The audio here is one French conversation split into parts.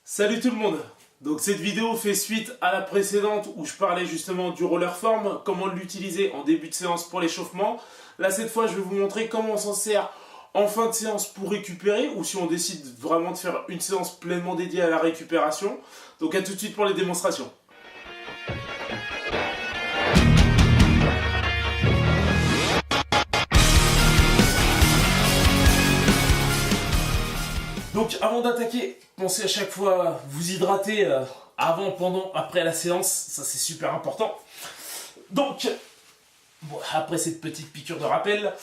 Salut tout le monde. Donc cette vidéo fait suite à la précédente où je parlais justement du roller form, comment l'utiliser en début de séance pour l'échauffement. Là cette fois je vais vous montrer comment on s'en sert en fin de séance pour récupérer ou si on décide vraiment de faire une séance pleinement dédiée à la récupération. Donc à tout de suite pour les démonstrations. Donc avant d'attaquer, pensez à chaque fois à vous hydrater avant, pendant, après la séance, ça c'est super important. Donc, bon, après cette petite piqûre de rappel,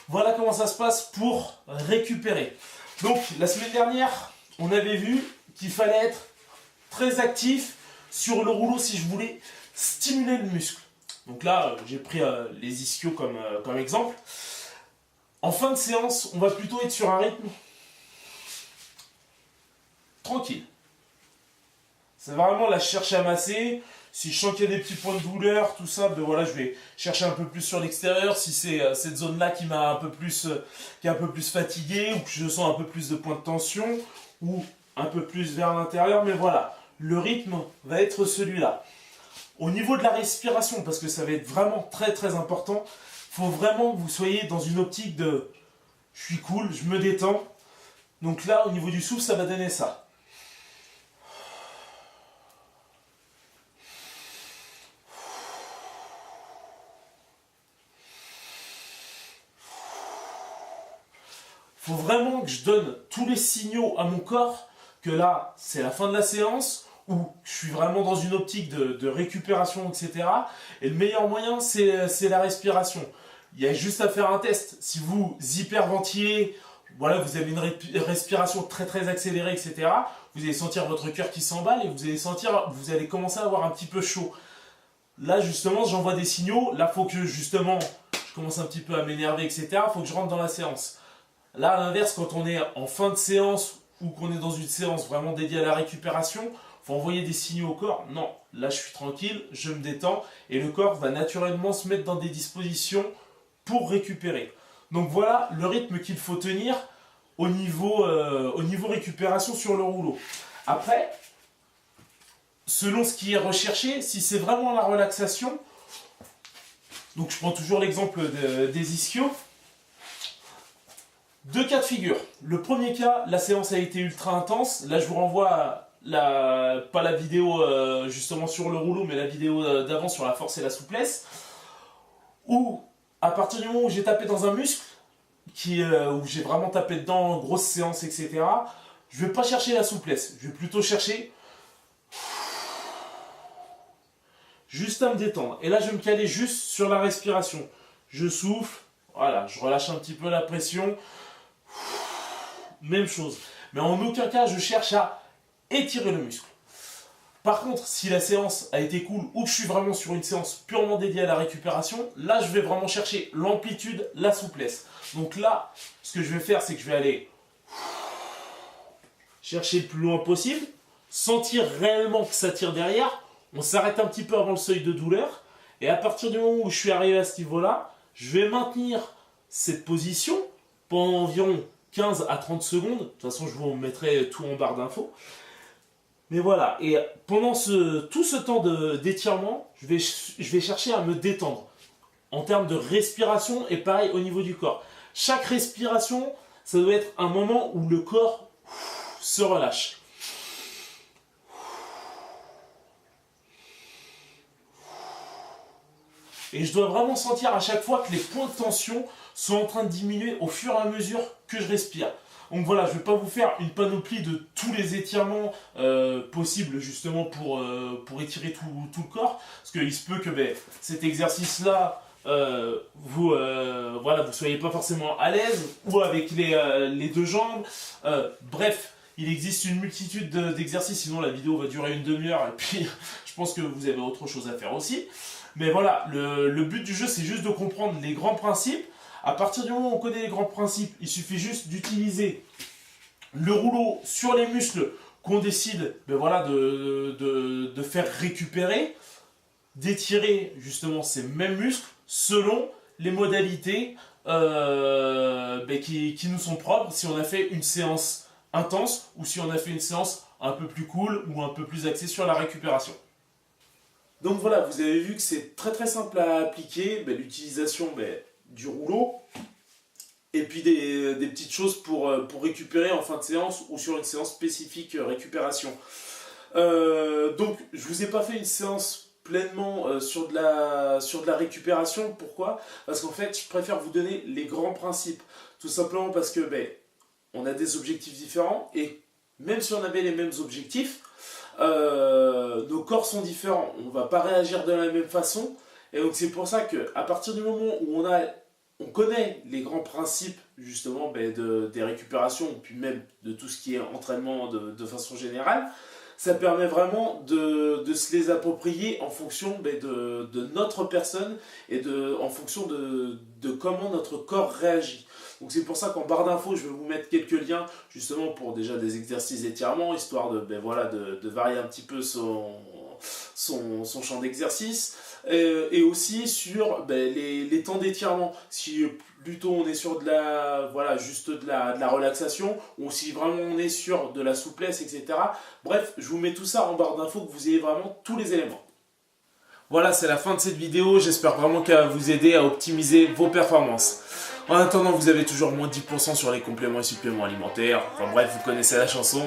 voilà comment ça se passe pour récupérer. Donc la semaine dernière, on avait vu qu'il fallait être très actif sur le rouleau si je voulais stimuler le muscle. Donc là, j'ai pris les ischios comme exemple. En fin de séance, on va plutôt être sur un rythme tranquille. C'est vraiment la cherche à masser. Si je sens qu'il y a des petits points de douleur, tout ça, ben voilà, je vais chercher un peu plus sur l'extérieur. Si c'est cette zone-là qui m'a un peu plus, qui est un peu plus fatiguée, ou que je sens un peu plus de points de tension, ou un peu plus vers l'intérieur. Mais voilà, le rythme va être celui-là. Au niveau de la respiration, parce que ça va être vraiment très très important, il faut vraiment que vous soyez dans une optique de je suis cool, je me détends. Donc là, au niveau du souffle, ça va donner ça. Il faut vraiment que je donne tous les signaux à mon corps que là, c'est la fin de la séance, ou je suis vraiment dans une optique de récupération, etc. Et le meilleur moyen, c'est la respiration. Il y a juste à faire un test. Si vous hyperventilez, voilà, vous avez une respiration très très accélérée, etc., vous allez sentir votre cœur qui s'emballe et vous allez commencer à avoir un petit peu chaud. Là, justement, j'envoie des signaux. Là, il faut que, justement, je commence un petit peu à m'énerver, etc. Il faut que je rentre dans la séance. Là, à l'inverse, quand on est en fin de séance ou qu'on est dans une séance vraiment dédiée à la récupération, il faut envoyer des signaux au corps. Non, là, je suis tranquille, je me détends et le corps va naturellement se mettre dans des dispositions pour récupérer. Donc voilà le rythme qu'il faut tenir au niveau récupération sur le rouleau. Après, selon ce qui est recherché, si c'est vraiment la relaxation, donc je prends toujours l'exemple des ischios. Deux cas de figure. Le premier cas, la séance a été ultra intense. Là, je vous renvoie à pas la vidéo justement sur le rouleau, mais la vidéo d'avant sur la force et la souplesse. Où, à partir du moment où j'ai tapé dans un muscle, où j'ai vraiment tapé dedans, grosse séance, etc., je ne vais pas chercher la souplesse. Je vais plutôt chercher juste à me détendre. Et là, je vais me caler juste sur la respiration. Je souffle, voilà, je relâche un petit peu la pression. Même chose. Mais en aucun cas, je cherche à étirer le muscle. Par contre, si la séance a été cool ou que je suis vraiment sur une séance purement dédiée à la récupération, là, je vais vraiment chercher l'amplitude, la souplesse. Donc là, ce que je vais faire, c'est que je vais aller chercher le plus loin possible, sentir réellement que ça tire derrière. On s'arrête un petit peu avant le seuil de douleur. Et à partir du moment où je suis arrivé à ce niveau-là, je vais maintenir cette position pendant environ 15 à 30 secondes. De toute façon, je vous mettrai tout en barre d'infos. Mais voilà, et pendant tout ce temps d'étirement, je vais chercher à me détendre en termes de respiration et pareil au niveau du corps. Chaque respiration, ça doit être un moment où le corps se relâche. Et je dois vraiment sentir à chaque fois que les points de tension sont en train de diminuer au fur et à mesure que je respire. Donc voilà, je ne vais pas vous faire une panoplie de tous les étirements possibles justement pour étirer tout le corps. Parce qu'il se peut que cet exercice-là, vous ne soyez pas forcément à l'aise ou avec les deux jambes. Bref, il existe une multitude d'exercices, sinon la vidéo va durer une demi-heure et puis je pense que vous avez autre chose à faire aussi. Mais voilà, le but du jeu, c'est juste de comprendre les grands principes. À partir du moment où on connaît les grands principes, il suffit juste d'utiliser le rouleau sur les muscles qu'on décide de faire récupérer, d'étirer justement ces mêmes muscles selon les modalités qui nous sont propres, si on a fait une séance intense ou si on a fait une séance un peu plus cool ou un peu plus axé sur la récupération. Donc voilà, vous avez vu que c'est très très simple à appliquer, l'utilisation du rouleau, et puis des petites choses pour récupérer en fin de séance ou sur une séance spécifique récupération. Donc je vous ai pas fait une séance pleinement sur de la récupération. Pourquoi? Parce qu'en fait je préfère vous donner les grands principes. Tout simplement parce que on a des objectifs différents, et même si on avait les mêmes objectifs, nos corps sont différents, on ne va pas réagir de la même façon. Et donc c'est pour ça qu'à partir du moment où on connaît les grands principes justement des récupérations, puis même de tout ce qui est entraînement de façon générale, ça permet vraiment de se les approprier en fonction de notre personne et en fonction de comment notre corps réagit. Donc c'est pour ça qu'en barre d'infos, je vais vous mettre quelques liens justement pour déjà des exercices d'étirement, histoire de varier un petit peu son champ d'exercice, et aussi sur les temps d'étirement. Si plutôt on est sur juste de la relaxation, ou si vraiment on est sur de la souplesse, etc. Bref, je vous mets tout ça en barre d'infos, que vous ayez vraiment tous les éléments. Voilà, c'est la fin de cette vidéo. J'espère vraiment qu'elle va vous aider à optimiser vos performances. En attendant, vous avez toujours moins 10% sur les compléments et suppléments alimentaires. Enfin bref, vous connaissez la chanson.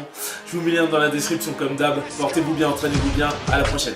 Je vous mets le lien dans la description comme d'hab. Portez-vous bien, entraînez-vous bien. À la prochaine.